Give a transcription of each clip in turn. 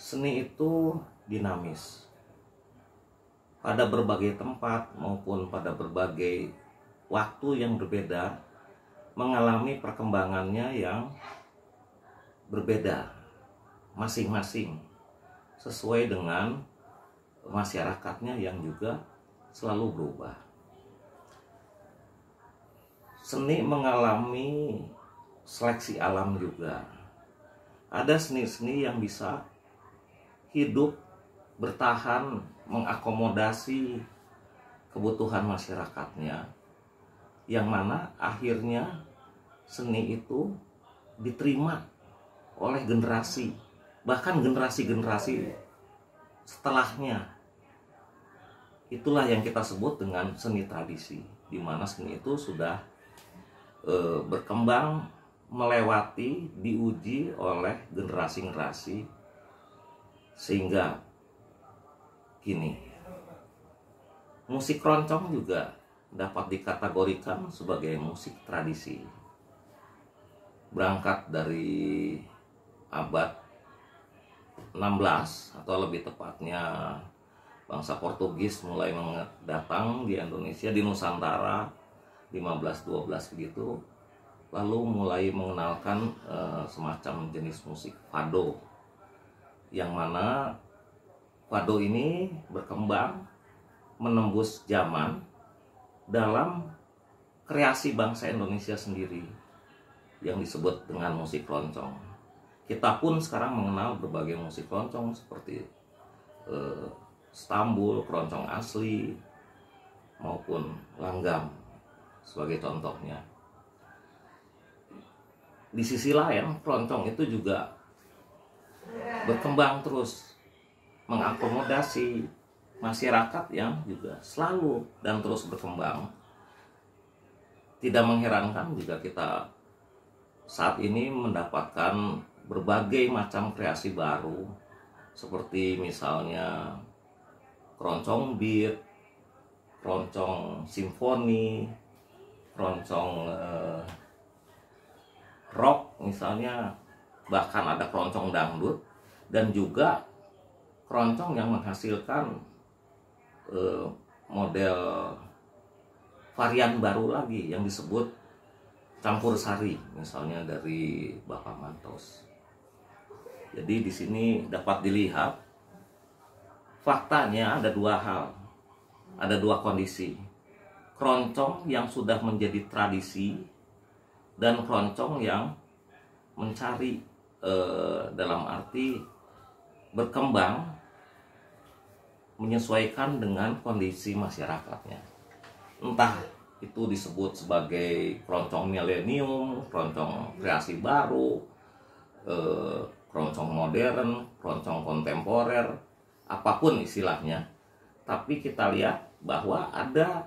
Seni itu dinamis. Pada berbagai tempat maupun pada berbagai waktu yang berbeda mengalami perkembangannya yang berbeda masing-masing sesuai dengan masyarakatnya yang juga selalu berubah. Seni mengalami seleksi alam juga. Ada seni-seni yang bisa hidup, bertahan, mengakomodasi kebutuhan masyarakatnya, yang mana akhirnya seni itu diterima oleh generasi, bahkan generasi-generasi setelahnya. Itulah yang kita sebut dengan seni tradisi, di mana seni itu sudah berkembang, melewati, diuji oleh generasi-generasi, sehingga kini musik keroncong juga dapat dikategorikan sebagai musik tradisi. Berangkat dari abad 16 atau lebih tepatnya bangsa Portugis mulai datang di Indonesia, di Nusantara 15-12 begitu, lalu mulai mengenalkan semacam jenis musik fado, yang mana fado ini berkembang menembus zaman dalam kreasi bangsa Indonesia sendiri yang disebut dengan musik keroncong. Kita pun sekarang mengenal berbagai musik keroncong seperti Stambul, keroncong asli, maupun langgam sebagai contohnya. Di sisi lain, keroncong itu juga berkembang terus, mengakomodasi masyarakat yang juga selalu dan terus berkembang. Tidak mengherankan jika kita saat ini mendapatkan berbagai macam kreasi baru, seperti misalnya keroncong beat, keroncong simfoni, keroncong rock misalnya, bahkan ada keroncong dangdut, dan juga keroncong yang menghasilkan model varian baru lagi yang disebut campur sari, misalnya dari Bapak Mantos. Jadi di sini dapat dilihat faktanya ada dua hal, ada dua kondisi: keroncong yang sudah menjadi tradisi dan keroncong yang mencari dalam arti berkembang menyesuaikan dengan kondisi masyarakatnya. Entah itu disebut sebagai keroncong milenium, keroncong kreasi baru, keroncong modern, keroncong kontemporer, apapun istilahnya. Tapi kita lihat bahwa ada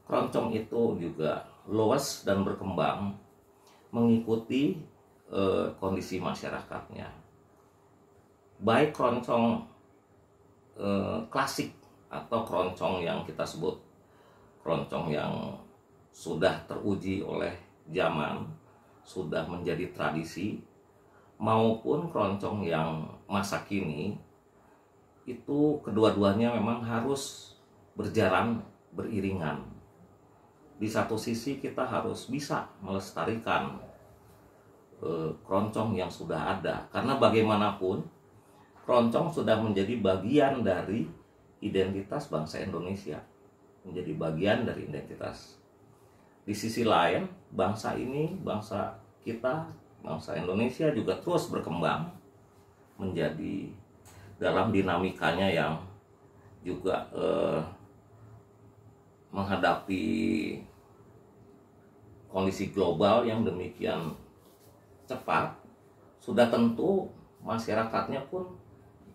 keroncong itu juga luas dan berkembang mengikuti kondisi masyarakatnya. Baik keroncong klasik atau keroncong yang kita sebut keroncong yang sudah teruji oleh zaman, sudah menjadi tradisi, maupun keroncong yang masa kini, itu kedua-duanya memang harus berjalan beriringan. Di satu sisi kita harus bisa melestarikan keroncong yang sudah ada, karena bagaimanapun keroncong sudah menjadi bagian dari identitas bangsa Indonesia, menjadi bagian dari identitas. Di sisi lain, bangsa ini, bangsa kita, bangsa Indonesia juga terus berkembang menjadi dalam dinamikanya yang juga menghadapi kondisi global yang demikian cepat. Sudah tentu masyarakatnya pun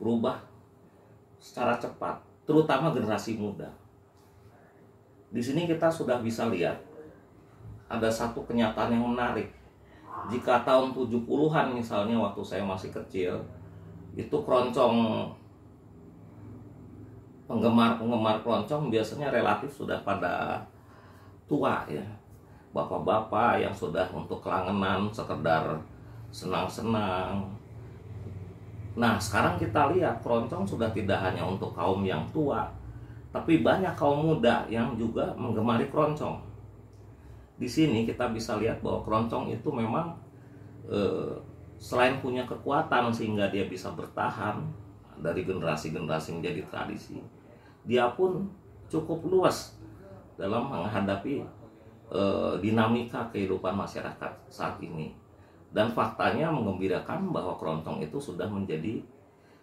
berubah secara cepat, terutama generasi muda. Di sini kita sudah bisa lihat ada satu kenyataan yang menarik. Jika tahun 70-an misalnya, waktu saya masih kecil, itu keroncong, penggemar keroncong biasanya relatif sudah pada tua ya. Bapak-bapak yang sudah untuk kelangenan, sekedar senang-senang, Nah, sekarang kita lihat keroncong sudah tidak hanya untuk kaum yang tua, tapi banyak kaum muda yang juga menggemari keroncong. Di sini kita bisa lihat bahwa keroncong itu memang selain punya kekuatan sehingga dia bisa bertahan dari generasi-generasi menjadi tradisi, dia pun cukup luas dalam menghadapi dinamika kehidupan masyarakat saat ini. Dan faktanya menggembirakan bahwa keroncong itu sudah menjadi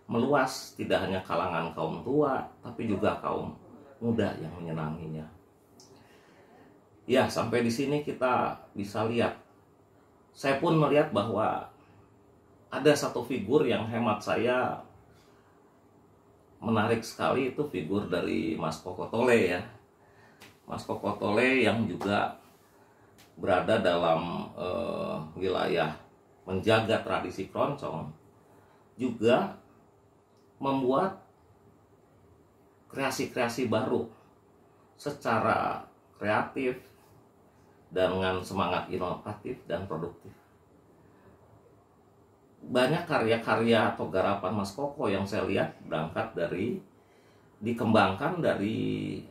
meluas, tidak hanya kalangan kaum tua, tapi juga kaum muda yang menyenanginya. Ya, sampai di sini kita bisa lihat. Saya pun melihat bahwa ada satu figur yang hemat saya menarik sekali, itu figur dari Mas Koko Tole ya. Mas Koko Tole yang juga berada dalam wilayah menjaga tradisi keroncong, juga membuat kreasi-kreasi baru secara kreatif dengan semangat inovatif dan produktif. Banyak karya-karya atau garapan Mas Koko yang saya lihat berangkat dari, dikembangkan dari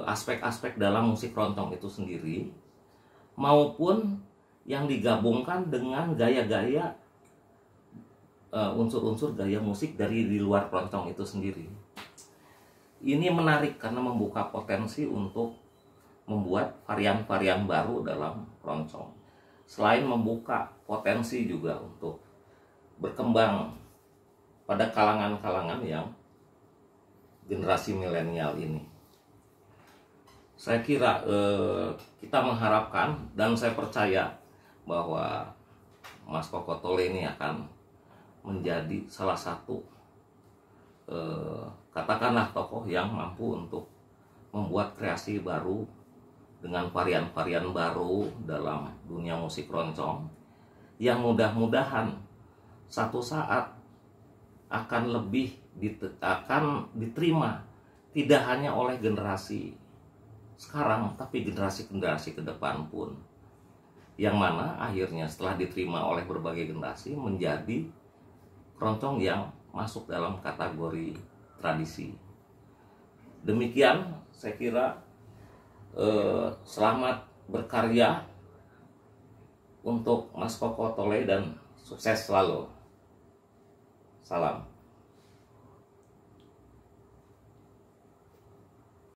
aspek-aspek dalam musik keroncong itu sendiri, maupun yang digabungkan dengan gaya-gaya unsur-unsur gaya musik dari di luar keroncong itu sendiri. Ini menarik karena membuka potensi untuk membuat varian-varian baru dalam keroncong. Selain membuka potensi juga untuk berkembang pada kalangan-kalangan yang generasi milenial ini. Saya kira kita mengharapkan dan saya percaya bahwa Mas Koko Tole ini akan menjadi salah satu katakanlah tokoh yang mampu untuk membuat kreasi baru dengan varian-varian baru dalam dunia musik keroncong, yang mudah-mudahan satu saat akan diterima tidak hanya oleh generasi sekarang, tapi generasi-generasi ke depan pun, yang mana akhirnya setelah diterima oleh berbagai generasi menjadi keroncong yang masuk dalam kategori tradisi. Demikian saya kira, selamat berkarya untuk Mas Koko Tole dan sukses selalu. Salam.